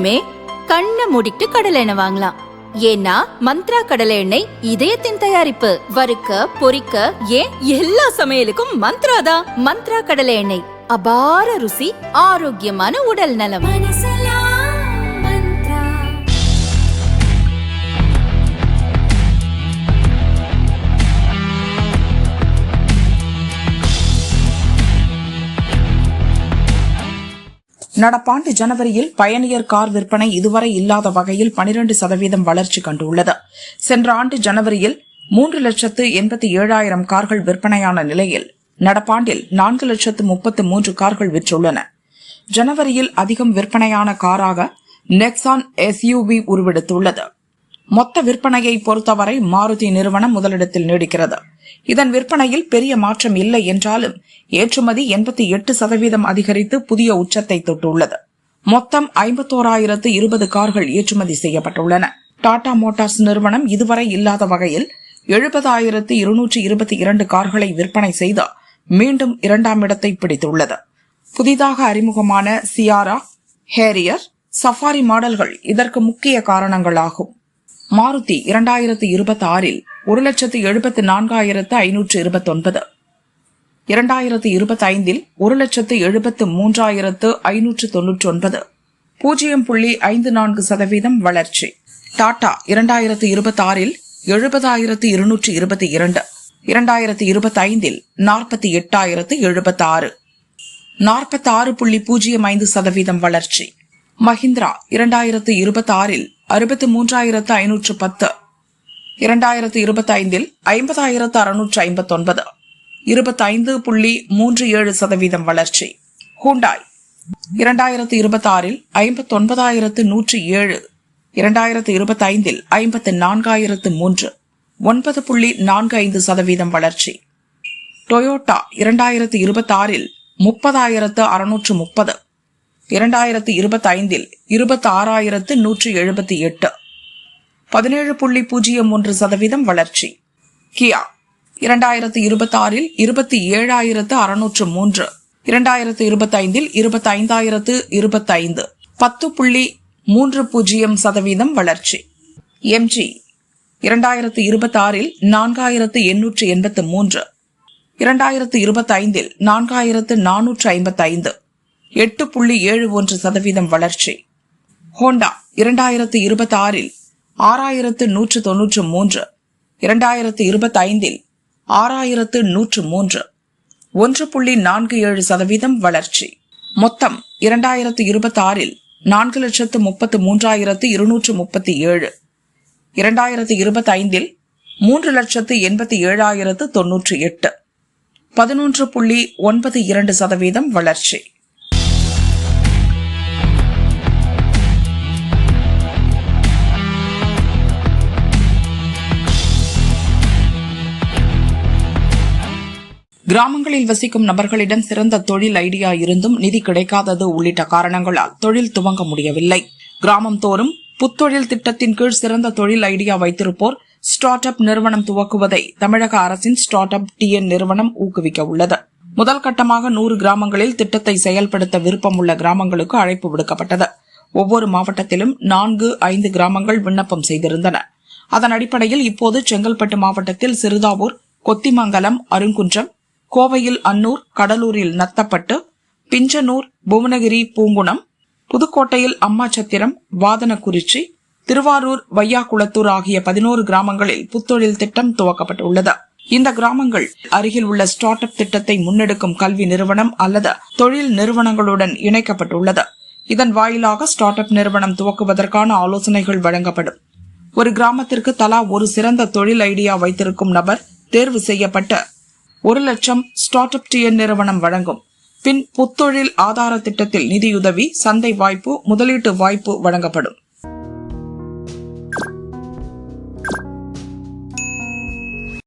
இனிமே கண்ணை மூடிட்டு கடலை எண்ணெய் வாங்கலாம். ஏன்னா மந்த்ரா கடலை எண்ணெய் இதயத்தின் தயாரிப்பு. வறுக்க பொரிக்க ஏன் எல்லா சமையலுக்கும் மந்த்ரா தான். மந்த்ரா கடலை எண்ணெய் அபார ருசி, ஆரோக்கியமான உடல் நலம். நடப்பாண்டு ஜனவரியில் பயணியர் கார் விற்பனை இதுவரை இல்லாத வகையில் 12% வளர்ச்சி கண்டுள்ளது. சென்ற ஆண்டு ஜனவரியில் 3,87,000 கார்கள் விற்பனையான நிலையில் நடப்பாண்டில் 4,33,000 கார்கள் விற்றுள்ளன. ஜனவரியில் அதிகம் விற்பனையான காராக நெக்ஸான் SUV உருவெடுத்துள்ளது. மொத்த விற்பனையை பொறுத்தவரை மாருதி நிறுவனம் முதலிடத்தில் நீடிக்கிறது. இதன் விற்பனையில் பெரிய மாற்றம் இல்லை என்றாலும் ஏற்றுமதி 88% அதிகரித்து புதிய உச்சத்தை தொட்டுள்ளது. மொத்தம் 51,020 கார்கள் ஏற்றுமதி செய்யப்பட்டுள்ளன. டாடா மோட்டார்ஸ் நிறுவனம் இதுவரை இல்லாத வகையில் 70,222 கார்களை விற்பனை செய்து மீண்டும் 2ஆம் இடத்தை பிடித்துள்ளது. புதிதாக அறிமுகமான சியாரா, ஹேரியர், சஃபாரி மாடல்கள் இதற்கு முக்கிய காரணங்களாகும். மாருதி 2026இல் 1,74,529, 2025இல் 1,73,599, 0.54% வளர்ச்சி. டாடா 2026இல் 70,222, 2025இல் 48,076, 46.05% வளர்ச்சி. மஹிந்திரா 2026இல் 63,510, 2025இல் 50,659, 25.37% வளர்ச்சி. ஹூண்டாய் 2026இல் 59,107, 2025இல் 54,003, 9.45% வளர்ச்சி. டொயோட்டா 2026இல் 30,630, 2025இல் 26,178, 17.01% வளர்ச்சி. கியா 2026இல் 27,603, 2025இல் 25,025, 10.30% வளர்ச்சி. எம்ஜி 2026இல் 4,883, 2025இல் 4,455, 8.71% வளர்ச்சி. ஹோண்டா 2026இல் 6,193, 2025இல் 6,103, 1.47% வளர்ச்சி. மொத்தம் 2026இல் 4,33,237, 2025இல் 3,87,098, 11.92% வளர்ச்சி. கிராமங்களில் வசிக்கும் நபர்களிடம் சிறந்த தொழில் ஐடியா இருந்தும் நிதி கிடைக்காதது உள்ளிட்ட காரணங்களால் தொழில் துவங்க முடியவில்லை. கிராமம் தோறும் புத்தொழில் திட்டத்தின் கீழ் சிறந்த தொழில் ஐடியா வைத்திருப்போர் ஸ்டார்ட் அப் நிறுவனம் துவக்குவதை தமிழக அரசின் ஸ்டார்ட் அப் TN நிறுவனம் ஊக்குவிக்க உள்ளது. முதல் கட்டமாக 100 கிராமங்களில் திட்டத்தை செயல்படுத்த விருப்பம் உள்ள கிராமங்களுக்கு அழைப்பு விடுக்கப்பட்டது. ஒவ்வொரு மாவட்டத்திலும் 4-5 கிராமங்கள் விண்ணப்பம் செய்திருந்தன. அதன் அடிப்படையில் இப்போது செங்கல்பட்டு மாவட்டத்தில் சிறுதாவூர், கொத்திமங்கலம், அருங்குன்றம், கோவையில் அன்னூர், கடலூரில் நத்தப்பட்டு, பிஞ்சனூர், புவனகிரி, பூங்குணம், புதுக்கோட்டையில் அம்மாச்சத்திரம், வாதனக்குறிச்சி, திருவாரூர், வையாக்குளத்தூர் ஆகிய 11 கிராமங்களில் புத்தொழில் திட்டம் துவக்கப்பட்டுள்ளது. இந்த கிராமங்கள் அருகில் உள்ள ஸ்டார்ட் அப் திட்டத்தை முன்னெடுக்கும் கல்வி நிறுவனம் அல்லது தொழில் நிறுவனங்களுடன் இணைக்கப்பட்டுள்ளது. இதன் வாயிலாக ஸ்டார்ட் அப் நிறுவனம் துவக்குவதற்கான ஆலோசனைகள் வழங்கப்படும். ஒரு கிராமத்திற்கு தலா ஒரு சிறந்த தொழில் ஐடியா வைத்திருக்கும் நபர் தேர்வு செய்யப்பட்டு 1,00,000 ஸ்டார்ட் அப் TN நிறுவனம் வழங்கும். பின் புத்தொழில் ஆதார திட்டத்தில் நிதியுதவி, சந்தை வாய்ப்பு, முதலீட்டு வாய்ப்பு வழங்கப்படும்.